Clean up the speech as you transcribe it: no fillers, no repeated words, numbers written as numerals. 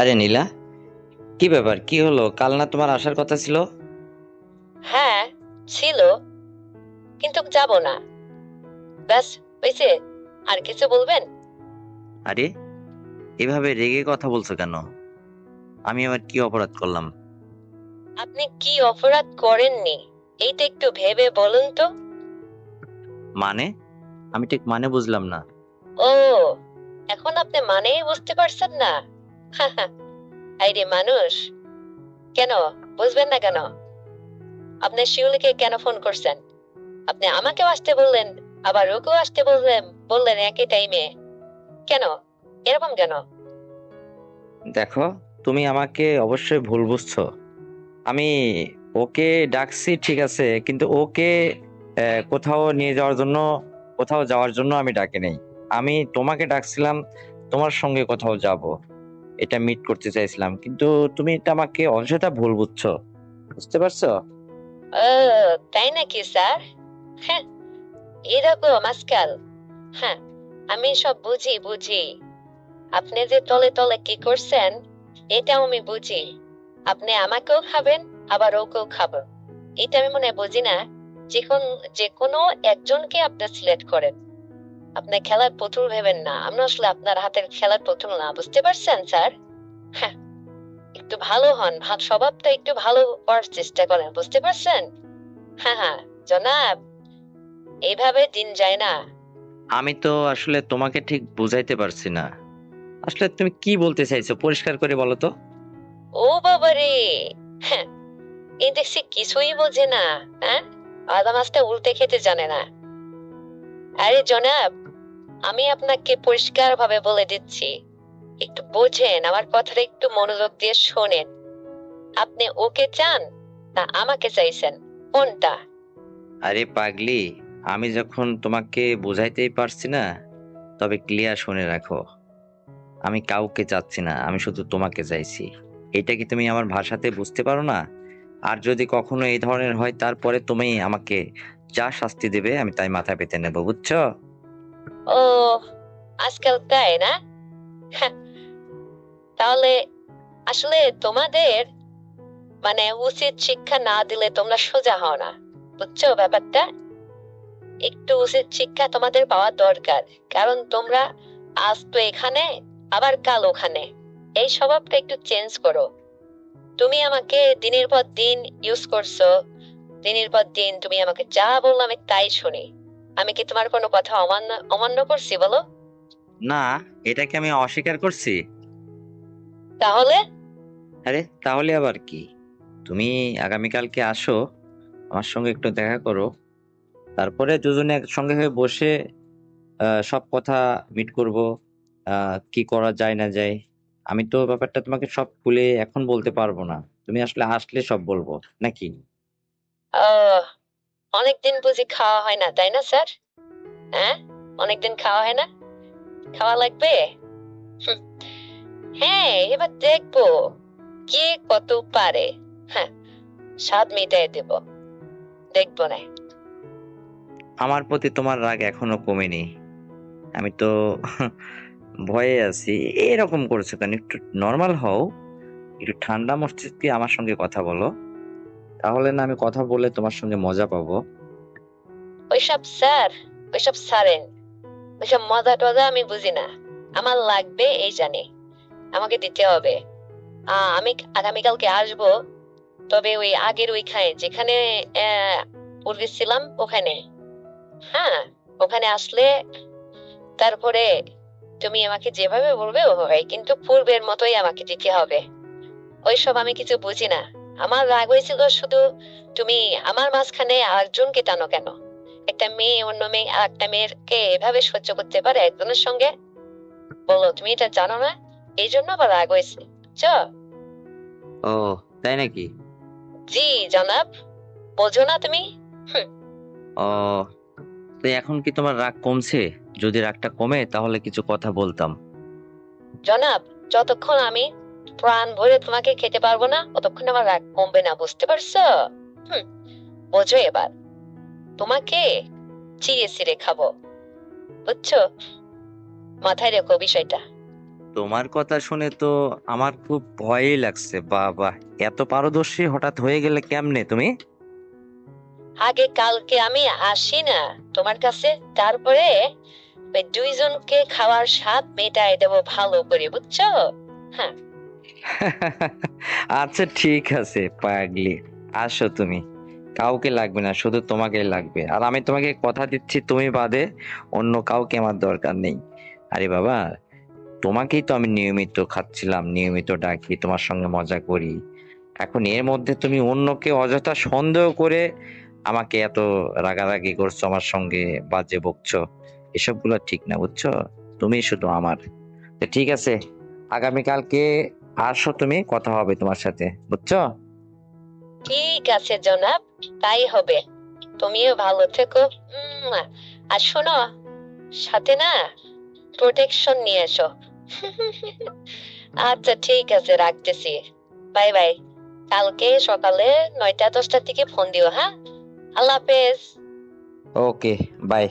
আরে নীলা, কি ব্যাপার? কি হলো? কাল না তোমার আসার কথা ছিল? হ্যাঁ, ছিল, কিন্তু যাব না। ব্যাস, হয়েছে। আর কিছু বলবেন? আরে, এভাবে রেগে কথা বলছো কেন? আমি আবার কি অপরাধ করলাম? আপনি কি অপরাধ করেননি এইটা একটু ভেবে বলুন তো। মানে? আমি ঠিক মানে বুঝলাম না। ও, এখন আপনি মানেই বুঝতে পারছেন না? আইরে মানুষ, কেন বুঝবেন না কেন? আপনি শিউলিকে কেন ফোন করছেন? আপনি আমাকেও আসতে বললেন, আবার ওকেও আসতে বললেন, বললেন একই টাইমে। কেন? এরকম কেন? দেখো, তুমি আমাকে অবশ্যই ভুল বুঝছো। আমি ওকে ডাকছি ঠিক আছে, কিন্তু ওকে কোথাও নিয়ে যাওয়ার জন্য, কোথাও যাওয়ার জন্য আমি ডাকি নাই। আমি তোমাকে ডাকছিলাম তোমার সঙ্গে কোথাও যাব, এটা মিট করতে চাইছিলাম, কিন্তু তুমি এটা আমাকে অযথা ভুল বুঝছো। বুঝতে পারছো? ও, তাই নাকি স্যার? হ্যাঁ, এরকম আজকাল। হ্যাঁ, আমি সব বুঝি বুঝি। আপনি যে তলে তলে কি করছেন এটাও আমি বুঝি। আপনি আমাকেও খাবেন, আবার ওকেও খাবেন, এটা আমি মনে হয় বুঝি না। যখন যে কোনো একজনকে আপনি সিলেক্ট করেন, আপনি খেলার পুতুল ভেবেন না। আমরা আসলে আপনার হাতের খেলার পুতুল না, বুঝতে পারছেন স্যার? হ্যাঁ, একটু ভালো হন, স্বভাবটা একটু ভালো করার চেষ্টা করেন, বুঝতে পারছেন? হ্যাঁ হ্যাঁ, জনাব, এইভাবে দিন যায় না। আমি তো আসলে তোমাকে ঠিক বুঝাইতে পারছি না। আসলে তুমি কি বলতে চাইছো পরিষ্কার করে বলো তো। ও বাবা রে! হ্যাঁ, এই দেখছি কিছুই বোঝে না। হ্যাঁ, আদা মাছটা উল্টে খেতে জানে না। আরে জনাব, আমি আপনাকে পরিষ্কার ভাবে বলে দিচ্ছি, একটু বোঝেন, আমার কথাটা একটু মনোযোগ দিয়ে শোনেন। আপনি ওকে চান না আমাকে চাইছেন, কোনটা? আরে পাগলি, আমি যখন তোমাকে বুঝাইতেই পারছি না, তবে ক্লিয়ার শুনে রাখো। আমি কাউকে চাচ্ছি না, আমি শুধু তোমাকে চাইছি। এটা কি তুমি আমার ভাষাতে বুঝতে পারো না? আর যদি কখনো এই ধরনের হয়, তারপরে তুমি আমাকে যা শাস্তি দেবে আমি তাই মাথায় পেতে নেবো, বুঝছো? ও, আজকাল তাই না? হ্যাঁ, তাহলে আসলে তোমাদের মানে উচিত শিক্ষা না দিলে তোমরা সোজা হও না, বুঝছো ব্যাপারটা? একটু উচিত শিক্ষা তোমাদের পাওয়া দরকার। কারণ তোমরা আজ তো এখানে, আবার কাল ওখানে। এই স্বভাবটা একটু চেঞ্জ করো। তুমি আমাকে দিনের পর দিন ইউজ করছো, দিনের পর দিন তুমি আমাকে যা বললো আমি তাই শুনি। আমি কি তোমার কোনো কথা অমান্য অমান্য করছি বলো? না, এটাকে আমি অস্বীকার করছি? তাহলে? আরে তাহলে আবার কি? তুমি আগামীকালকে আসো, আমার সঙ্গে একটু দেখা করো, তারপরে দুজনে একসঙ্গে হয়ে বসে সব কথা মিট করব। কি করা যায় না যায়। আমি তো ব্যাপারটা তোমাকে সব খুলে এখন বলতে পারবো না, তুমি আসলে আসলে সব বলবো, নাকি? আহ, অনেকদিন বুঝি খাওয়া হয় না, তাই না স্যার? হ্যাঁ, অনেকদিন খাওয়া হয় না, খাওয়া লাগবে। হুম, হ্যাঁ, এবার দেখবো কে কত পারে। হ্যাঁ, স্বাদ মিটাই দেব, দেখবো না। আমার প্রতি তোমার রাগ এখনো কমেনি। আমি তো ভয়ে আছি। এরকম করছো কেন? একটু নর্মাল হও, একটু ঠান্ডা মস্তিষ্কে আমার সঙ্গে কথা বলো, তাহলে না আমি কথা বলে তোমার সঙ্গে মজা পাবো। ওইসব স্যার, ওইসব ছাড়েন। ওইসব মজা টজা আমি বুঝি না। আমার লাগবে এই জানি, আমাকে দিতে হবে। আমি আগামীকালকে আসবো, তবে ওই আগের ওইখানে যেখানে আহ, পূর্বে ছিলাম ওখানে। হ্যাঁ, ওখানে আসলে তারপরে তুমি আমাকে যেভাবে বলবে ওভাবে, কিন্তু পূর্বের মতোই আমাকে দিতে হবে। ওইসব আমি কিছু বুঝি না। আমার রাগ হয়েছিল শুধু, তুমি আমার মাঝখানে আরেকজনকে টানো কেন? একটা মেয়ে অন্য মেয়ে আর একটা মেয়েকে এভাবে সহ্য করতে পারে একজনের সঙ্গে? বলো, তুমি এটা জানো না? এই জন্য আবার রাগ হয়েছে, বুঝছো? ও, তাই নাকি? জি জনাব, বোঝো না তুমি? হুম, ও, তো এখন কি তোমার রাগ কমছে? যদি রাগটা কমে তাহলে কিছু কথা বলতাম। জনাব, যতক্ষণ আমি প্রাণ ভরে তোমাকে খেতে পারবো না ততক্ষণ আমার রাগ কমবে না, বুঝতে পারছো? হুম, বোঝো এবার। তোমাকে চিড়ে চিড়ে খাবো, বুঝছো? মাথায় রেখো বিষয়টা। তোমার কথা শুনে তো আমার খুব ভয়ই লাগছে। বাবা, এত পারদর্শী হঠাৎ হয়ে গেলে কেমনে তুমি? আগে কালকে আমি আসি না তোমার কাছে, তারপরে ওই দুইজনকে খাওয়ার স্বাদ মেটাই দেবো ভালো করে, বুঝছো? হ্যাঁ। আচ্ছা ঠিক আছে পাগলি, আসো তুমি। কাউকে লাগবে না, শুধু তোমাকেই লাগবে। আর আমি তোমাকে কথা দিচ্ছি, তুমি বাদে অন্য কাউকে আমার দরকার নেই। আরে বাবা, তোমাকেই তো আমি নিয়মিত খাচ্ছিলাম, নিয়মিত ডাকি, তোমার সঙ্গে মজা করি। এখন এর মধ্যে তুমি অন্যকে অযথা সন্দেহ করে আমাকে এত রাগারাগি করছো, আমার সঙ্গে বাজে বকছো। এসবগুলো ঠিক না, বুঝছো? তুমি শুধু আমার। তো ঠিক আছে, আগামীকালকে আসো, তুমি কথা হবে তোমার সাথে, বুঝছো? ঠিক আছে জনাব, তাই হবে। তুমিও ভালো থেকো। আর শোনো, সাথে না প্রোটেকশন নিয়ে এসো। আচ্ছা ঠিক আছে, রাখতেছি। Bye bye. কালকে সকালে 9টা 10টার দিকে ফোন দিও, হ্যাঁ? আল্লাহ হাফেজ। ওকে, বাই।